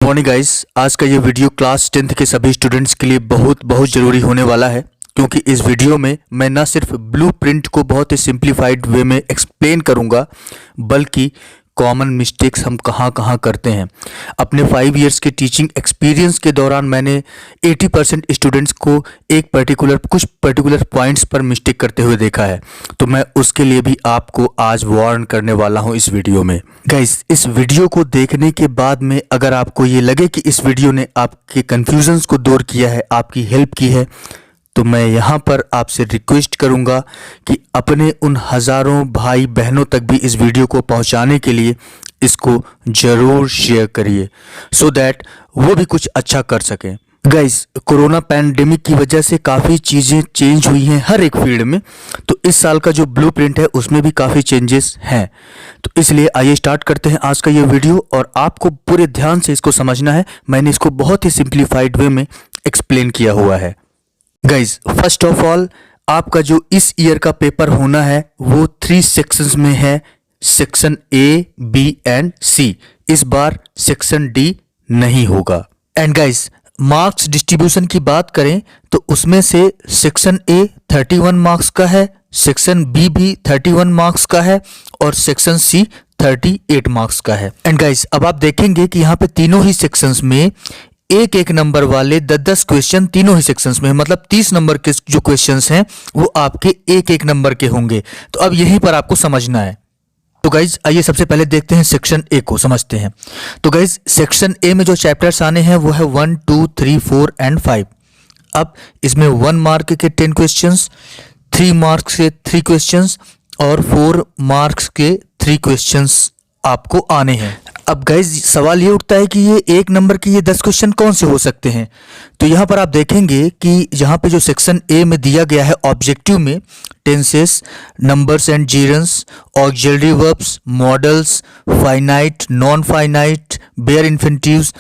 Morning guys. आज का ये वीडियो क्लास 10th के सभी स्टूडेंट्स के लिए बहुत ज़रूरी होने वाला है, क्योंकि इस वीडियो में मैं ना सिर्फ ब्लूप्रिंट को बहुत ही सिंप्लीफाइड वे में एक्सप्लेन करूंगा, बल्कि कॉमन मिस्टेक्स हम कहाँ कहाँ करते हैं। अपने 5 इयर्स के टीचिंग एक्सपीरियंस के दौरान मैंने 80% स्टूडेंट्स को कुछ पर्टिकुलर पॉइंट्स पर मिस्टेक करते हुए देखा है, तो मैं उसके लिए भी आपको आज वार्न करने वाला हूं इस वीडियो में। गाइस, इस वीडियो को देखने के बाद में अगर आपको ये लगे कि इस वीडियो ने आपके कन्फ्यूजन्स को दूर किया है, आपकी हेल्प की है, तो मैं यहाँ पर आपसे रिक्वेस्ट करूँगा कि अपने उन हज़ारों भाई बहनों तक भी इस वीडियो को पहुँचाने के लिए इसको ज़रूर शेयर करिए, सो दैट वो भी कुछ अच्छा कर सकें। गाइस, कोरोना पैंडेमिक की वजह से काफ़ी चीज़ें चेंज हुई हैं हर एक फील्ड में, तो इस साल का जो ब्लूप्रिंट है उसमें भी काफ़ी चेंजेस हैं। तो इसलिए आइए स्टार्ट करते हैं आज का ये वीडियो, और आपको पूरे ध्यान से इसको समझना है। मैंने इसको बहुत ही सिंप्लीफाइड वे में एक्सप्लेन किया हुआ है। गाइज, फर्स्ट ऑफ ऑल, आपका जो इस ईयर का पेपर होना है वो 3 सेक्शंस में है, सेक्शन ए, बी एंड सी। इस बार सेक्शन डी नहीं होगा। एंड गाइज, मार्क्स डिस्ट्रीब्यूशन की बात करें तो उसमें से सेक्शन ए 31 मार्क्स का है, सेक्शन बी भी 31 मार्क्स का है और सेक्शन सी 38 मार्क्स का है। एंड गाइज, अब आप देखेंगे कि यहाँ पे तीनों ही सेक्शंस में एक एक नंबर वाले 10-10 क्वेश्चन तीनों ही सेक्शंस में, मतलब 30 नंबर के जो क्वेश्चंस हैं वो आपके एक एक नंबर के होंगे। तो अब यहीं पर आपको समझना है। तो गाइज, आइए सबसे पहले देखते हैं सेक्शन ए को, समझते हैं। तो गाइज, सेक्शन ए में जो चैप्टर्स आने हैं वो है 1, 2, 3, 4 एंड 5। अब इसमें 1 मार्क के 10 क्वेश्चंस, 3 मार्क्स के 3 क्वेश्चंस और 4 मार्क्स के 3 क्वेश्चंस आपको आने हैं। अब गाइज, सवाल ये उठता है कि ये एक नंबर के ये 10 क्वेश्चन कौन से हो सकते हैं। तो यहाँ पर आप देखेंगे कि यहाँ पे जो सेक्शन ए में दिया गया है ऑब्जेक्टिव में, tenses, numbers and gerunds, auxiliary verbs, modals, finite, non finite, bare infinitives,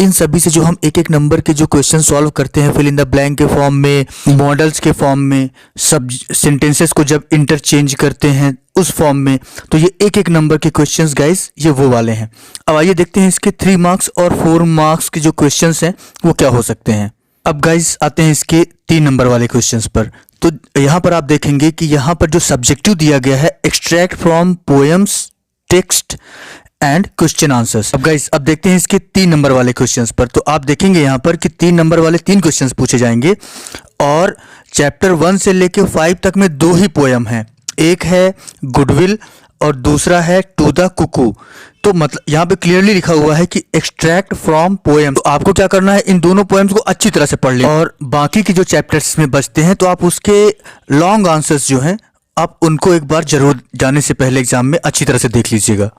इन सभी से जो हम एक एक नंबर के जो क्वेश्चन सॉल्व करते हैं फिल इन द ब्लैंक के फॉर्म में, मॉडल्स के फॉर्म में, सब सेंटेंसेस को जब इंटरचेंज करते हैं उस फॉर्म में, तो ये एक एक नंबर के क्वेश्चंस गाइस ये वो वाले हैं। अब आइए देखते हैं इसके 3 मार्क्स और 4 मार्क्स के जो क्वेश्चंस हैं वो क्या हो सकते हैं। अब गाइस आते हैं इसके 3 नंबर वाले क्वेश्चंस पर। तो यहाँ पर आप देखेंगे कि यहाँ पर जो सब्जेक्टिव दिया गया है, extract from poems, text and question answers. अब गाइस, अब देखते हैं इसके 3 नंबर वाले क्वेश्चंस पर। तो आप देखेंगे यहाँ पर कि 3 नंबर वाले 3 क्वेश्चंस पूछे जाएंगे, और चैप्टर 1 से लेके 5 तक में 2 ही पोएम हैं। एक है गुडविल और दूसरा है टू द कुकू। तो मतलब यहाँ पे क्लियरली लिखा हुआ है कि एक्सट्रैक्ट फ्रॉम पोएम। तो आपको क्या करना है, इन दोनों पोएम्स को अच्छी तरह से पढ़ लें, और बाकी के जो चैप्टर्स में बचते हैं तो आप उसके लॉन्ग आंसर्स जो हैं आप उनको एक बार जरूर जाने से पहले एग्जाम में अच्छी तरह से देख लीजिएगा।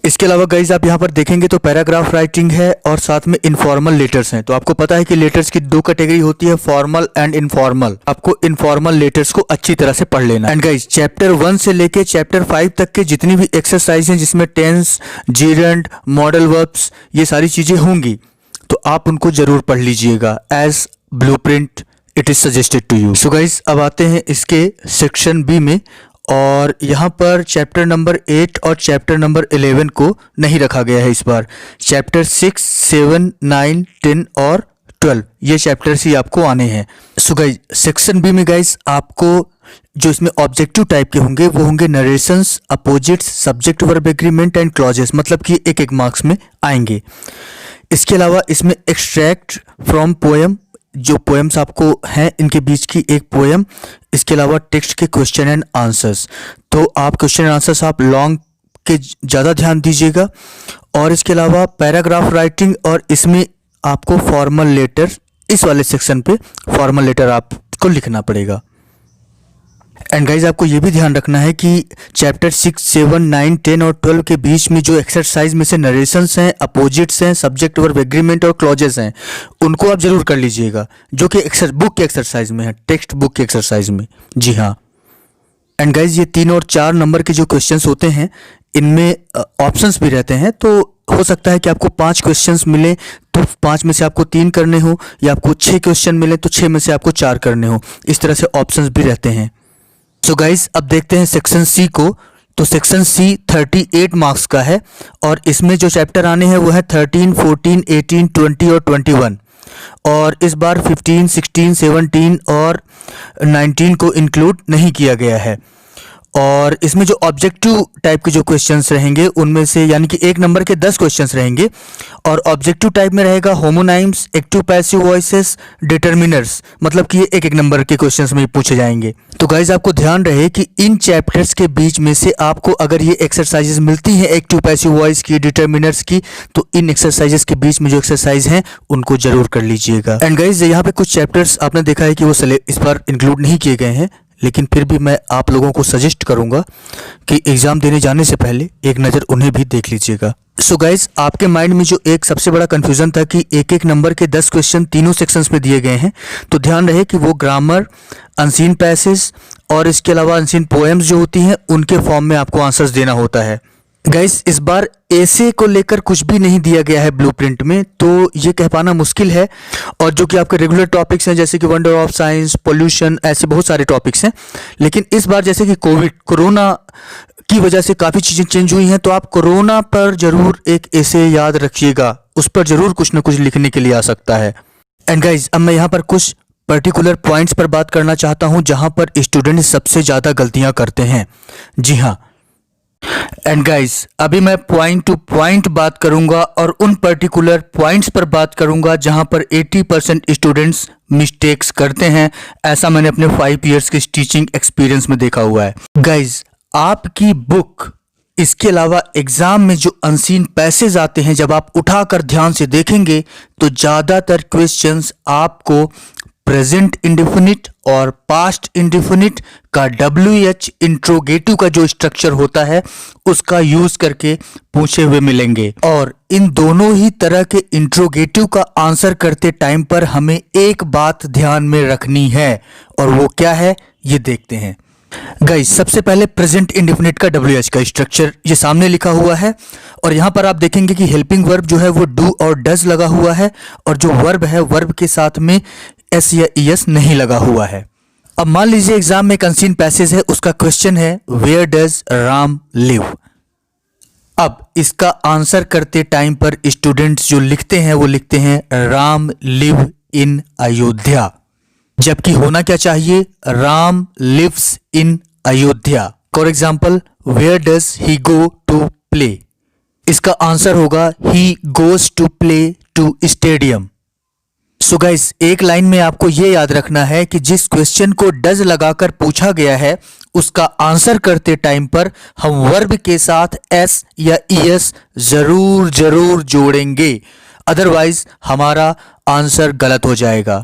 इसके अलावा गाइज, आप यहाँ पर देखेंगे तो पैराग्राफ राइटिंग है और साथ में इनफॉर्मल लेटर्स हैं। तो आपको पता है कि लेटर्स की 2 कैटेगरी होती है, फॉर्मल एंड इनफॉर्मल। आपको इनफॉर्मल लेटर्स को अच्छी तरह से पढ़ लेना। एंड गाइज, चैप्टर 1 से लेके चैप्टर 5 तक के जितनी भी एक्सरसाइज हैं जिसमें टेंस, जीरेंड, मॉडल वर्ब्स, ये सारी चीजें होंगी, तो आप उनको जरूर पढ़ लीजिएगा। As blueprint it is suggested to you. So guys, अब आते हैं इसके सेक्शन बी में, और यहाँ पर चैप्टर नंबर 8 और चैप्टर नंबर 11 को नहीं रखा गया है इस बार। चैप्टर 6, 7, 9, 10 और 12 ये चैप्टर्स ही आपको आने हैं। सो गाइज, सेक्शन बी में गाइज आपको जो इसमें ऑब्जेक्टिव टाइप के होंगे वो होंगे narrations, opposites, subject verb agreement and clauses, मतलब कि एक एक मार्क्स में आएंगे। इसके अलावा इसमें एक्सट्रैक्ट फ्रॉम पोएम, जो पोएम्स आपको हैं इनके बीच की एक पोएम। इसके अलावा टेक्स्ट के क्वेश्चन एंड आंसर्स। तो आप क्वेश्चन एंड आंसर्स आप लॉन्ग के ज़्यादा ध्यान दीजिएगा, और इसके अलावा पैराग्राफ राइटिंग, और इसमें आपको फॉर्मल लेटर, इस वाले सेक्शन पे फॉर्मल लेटर आपको लिखना पड़ेगा। एंड गाइज, आपको ये भी ध्यान रखना है कि चैप्टर 6, 7, 9, 10 और 12 के बीच में जो एक्सरसाइज में से नरेशंस हैं, अपोजिट्स हैं, सब्जेक्ट वर्ब एग्रीमेंट और क्लॉजेस हैं, उनको आप जरूर कर लीजिएगा, जो कि बुक के एक्सरसाइज में है, टेक्स्ट बुक के एक्सरसाइज में। जी हाँ। एंड गाइज, ये 3 और 4 नंबर के जो क्वेश्चंस होते हैं इनमें ऑप्शंस भी रहते हैं। तो हो सकता है कि आपको 5 क्वेश्चंस मिले तो 5 में से आपको 3 करने हो, या आपको 6 क्वेश्चन मिले तो 6 में से आपको 4 करने हो। इस तरह से ऑप्शंस भी रहते हैं। सो गाइज, अब देखते हैं सेक्शन सी को। तो सेक्शन सी 38 मार्क्स का है और इसमें जो चैप्टर आने हैं वो है 13, 14, 18, 20 और 21 और इस बार 15, 16, 17 और 19 को इंक्लूड नहीं किया गया है। और इसमें जो ऑब्जेक्टिव टाइप के जो क्वेश्चंस रहेंगे उनमें से यानी कि 1 नंबर के 10 क्वेश्चंस रहेंगे और ऑब्जेक्टिव टाइप में रहेगा होमोनाइम्स, एक्टिव पैसिव वॉइसेस, डिटर्मिनर्स, मतलब कि ये 1-1 नंबर के क्वेश्चंस में पूछे जाएंगे। तो गाइज आपको ध्यान रहे कि इन चैप्टर्स के बीच में से आपको अगर ये एक्सरसाइजेस मिलती हैं एक्टिव पैसिव वॉइस की, डिटर्मिनर्स की, तो इन एक्सरसाइजेस के बीच में जो एक्सरसाइज हैं उनको जरूर कर लीजिएगा। एंड गाइज यहाँ पे कुछ चैप्टर्स आपने देखा है कि वो इस बार इंक्लूड नहीं किए गए हैं, लेकिन फिर भी मैं आप लोगों को सजेस्ट करूंगा कि एग्ज़ाम देने जाने से पहले एक नज़र उन्हें भी देख लीजिएगा। सो गाइज आपके माइंड में जो एक सबसे बड़ा कन्फ्यूज़न था कि 1-1 नंबर के 10 क्वेश्चन तीनों सेक्शंस में दिए गए हैं, तो ध्यान रहे कि वो ग्रामर, अनसीन पैसेज और इसके अलावा अनसीन पोएम्स जो होती हैं उनके फॉर्म में आपको आंसर्स देना होता है। गाइस इस बार ऐसे को लेकर कुछ भी नहीं दिया गया है ब्लूप्रिंट में, तो ये कह पाना मुश्किल है। और जो कि आपके रेगुलर टॉपिक्स हैं जैसे कि वंडर ऑफ साइंस, पोल्यूशन, ऐसे बहुत सारे टॉपिक्स हैं, लेकिन इस बार जैसे कि कोरोना की वजह से काफ़ी चीज़ें चेंज हुई हैं, तो आप कोरोना पर जरूर एक ऐसे याद रखिएगा, उस पर जरूर कुछ ना कुछ लिखने के लिए आ सकता है। एंड गाइज अब मैं यहाँ पर कुछ पर्टिकुलर पॉइंट्स पर बात करना चाहता हूँ जहाँ पर स्टूडेंट सबसे ज़्यादा गलतियाँ करते हैं। जी हाँ, एंड गाइस अभी मैं पॉइंट टू पॉइंट बात करूंगा और उन पर्टिकुलर पॉइंट्स पर बात करूंगा जहां पर 80% स्टूडेंट्स मिस्टेक्स करते हैं। ऐसा मैंने अपने 5 इयर्स के टीचिंग एक्सपीरियंस में देखा हुआ है। गाइस आपकी बुक, इसके अलावा एग्जाम में जो अनसीन पैसेज आते हैं, जब आप उठाकर ध्यान से देखेंगे तो ज़्यादातर क्वेश्चंस आपको प्रेजेंट इंडेफिनिट और पास्ट इंडेफिनिट का WH इंट्रोगेटिव का जो स्ट्रक्चर होता है उसका यूज करके पूछे हुए मिलेंगे। और इन दोनों ही तरह के इंट्रोगेटिव का आंसर करते टाइम पर हमें एक बात ध्यान में रखनी है, और वो क्या है ये देखते हैं। गाइस सबसे पहले प्रेजेंट इंडेफिनिट का WH का स्ट्रक्चर ये सामने लिखा हुआ है और यहाँ पर आप देखेंगे कि हेल्पिंग वर्ब जो है वो डू और डज लगा हुआ है और जो वर्ब है वर्ब के साथ में एस या ES नहीं लगा हुआ है। अब मान लीजिए एग्जाम में एक अनसीन पैसेज है, उसका क्वेश्चन है वेयर डज राम लिव। अब इसका आंसर करते टाइम पर स्टूडेंट्स जो लिखते हैं वो लिखते हैं राम लिव इन अयोध्या, जबकि होना क्या चाहिए Ram lives in Ayodhya. For example where does he go to play, इसका आंसर होगा he goes to play to stadium. So guys एक लाइन में आपको ये याद रखना है कि जिस क्वेश्चन को डज लगाकर पूछा गया है उसका आंसर करते टाइम पर हम वर्ब के साथ एस या ES जरूर जोड़ेंगे, अदरवाइज हमारा आंसर गलत हो जाएगा।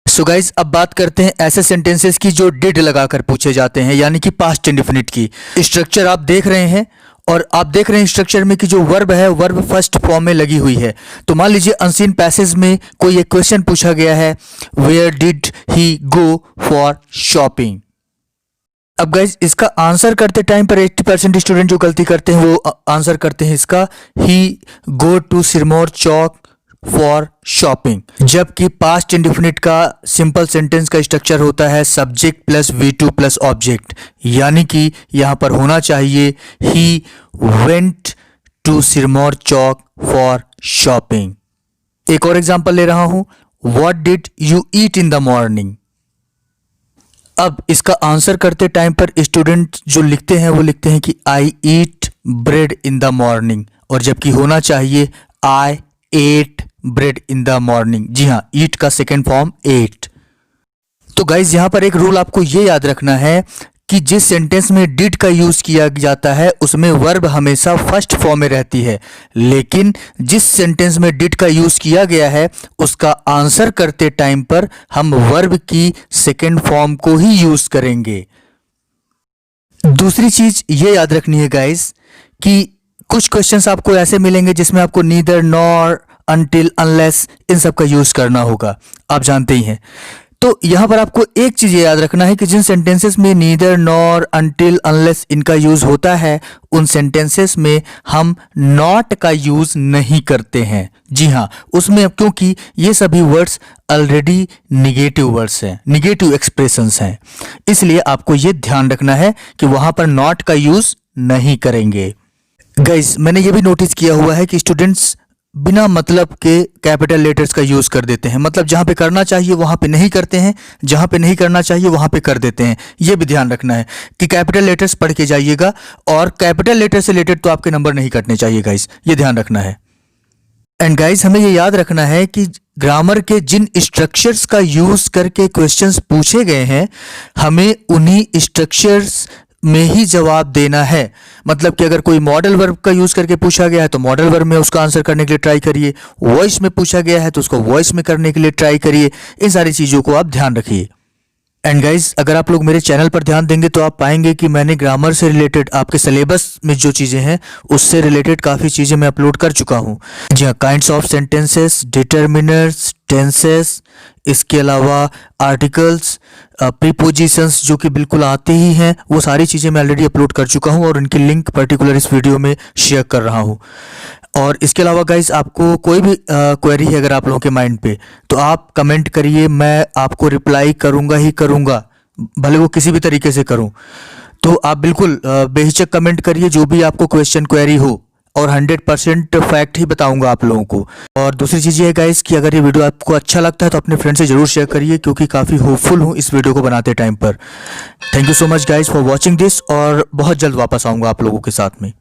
सो गाइस अब बात करते हैं ऐसे सेंटेंसेस की जो डिड लगाकर पूछे जाते हैं, यानी कि पास्ट इंडेफिनिट की। स्ट्रक्चर आप देख रहे हैं और आप देख रहे हैं स्ट्रक्चर में कि जो वर्ब है वर्ब फर्स्ट फॉर्म में लगी हुई है। तो मान लीजिए अनसीन पैसेज में कोई एक क्वेश्चन पूछा गया है where did he go for shopping. अब गाइज इसका आंसर करते टाइम पर 80% स्टूडेंट जो गलती करते हैं वो आंसर करते हैं इसका he go to Sirmaur Chowk for shopping, जबकि पास्ट इंडेफिनिट का सिंपल सेंटेंस का स्ट्रक्चर होता है subject plus V2 plus object, यानी कि यहां पर होना चाहिए he went to Sirmaur Chowk for shopping. एक और एग्जांपल ले रहा हूं, what did you eat in the morning. अब इसका आंसर करते टाइम पर स्टूडेंट जो लिखते हैं वो लिखते हैं कि I eat bread in the morning, और जबकि होना चाहिए I ate bread in the morning. जी हाँ, ईट का सेकेंड फॉर्म एट। तो गाइज यहां पर एक रूल आपको ये याद रखना है कि जिस सेंटेंस में डिड का यूज किया जाता है उसमें वर्ब हमेशा फर्स्ट फॉर्म में रहती है, लेकिन जिस सेंटेंस में डिड का यूज किया गया है उसका आंसर करते टाइम पर हम वर्ब की सेकेंड फॉर्म को ही यूज करेंगे। दूसरी चीज ये याद रखनी है गाइज कि कुछ क्वेश्चंस आपको ऐसे मिलेंगे जिसमें आपको नीदर, नॉर, अनटिल, अनलेस इन सब का यूज करना होगा, आप जानते ही हैं। तो यहां पर आपको एक चीज याद रखना है कि जिन सेंटेंसेस में नीदर, नॉर, अनटिल, अनलेस इनका यूज होता है उन सेंटेंसेस में हम नॉट का यूज नहीं करते हैं। जी हां, उसमें अब क्योंकि ये सभी वर्ड्स ऑलरेडी निगेटिव वर्ड्स हैं, निगेटिव एक्सप्रेशंस हैं, इसलिए आपको ये ध्यान रखना है कि वहां पर नॉट का यूज नहीं करेंगे। गाइस, मैंने ये भी नोटिस किया हुआ है कि स्टूडेंट्स बिना मतलब के कैपिटल लेटर्स का यूज़ कर देते हैं। मतलब जहाँ पे करना चाहिए वहाँ पे नहीं करते हैं, जहाँ पे नहीं करना चाहिए वहाँ पे कर देते हैं। ये भी ध्यान रखना है कि कैपिटल लेटर्स पढ़ के जाइएगा, और कैपिटल लेटर से रिलेटेड तो आपके नंबर नहीं कटने चाहिए गाइस, ये ध्यान रखना है। एंड गाइस, हमें ये याद रखना है कि ग्रामर के जिन स्ट्रक्चर्स का यूज़ करके क्वेश्चंस पूछे गए हैं, हमें उन्हीं स्ट्रक्चर्स में ही जवाब देना है। मतलब कि अगर कोई मॉडल वर्ब का यूज़ करके पूछा गया है तो मॉडल वर्ब में उसका आंसर करने के लिए ट्राई करिए, वॉइस में पूछा गया है तो उसको वॉइस में करने के लिए ट्राई करिए। इन सारी चीज़ों को आप ध्यान रखिए। एंड गाइज, अगर आप लोग मेरे चैनल पर ध्यान देंगे तो आप पाएंगे कि मैंने ग्रामर से रिलेटेड आपके सिलेबस में जो चीज़ें हैं उससे रिलेटेड काफ़ी चीज़ें मैं अपलोड कर चुका हूँ। जी हाँ, kinds of sentences, determiners, tenses, इसके अलावा आर्टिकल्स, प्रीपोजिशंस जो कि बिल्कुल आते ही हैं, वो सारी चीज़ें मैं ऑलरेडी अपलोड कर चुका हूँ और उनकी लिंक पर्टिकुलर इस वीडियो में शेयर कर रहा हूँ। और इसके अलावा गाइस, आपको कोई भी क्वेरी है अगर आप लोगों के माइंड पे, तो आप कमेंट करिए, मैं आपको रिप्लाई करूँगा ही करूँगा, भले वो किसी भी तरीके से करूँ। तो आप बिल्कुल बेहिचक कमेंट करिए जो भी आपको क्वेश्चन क्वेरी हो, और 100% फैक्ट ही बताऊंगा आप लोगों को। और दूसरी चीज़ ये है गाइस कि अगर ये वीडियो आपको अच्छा लगता है तो अपने फ्रेंड से ज़रूर शेयर करिए, क्योंकि काफ़ी होपफुल हूँ इस वीडियो को बनाते टाइम पर। Thank you so much guys for watching this, और बहुत जल्द वापस आऊँगा आप लोगों के साथ में।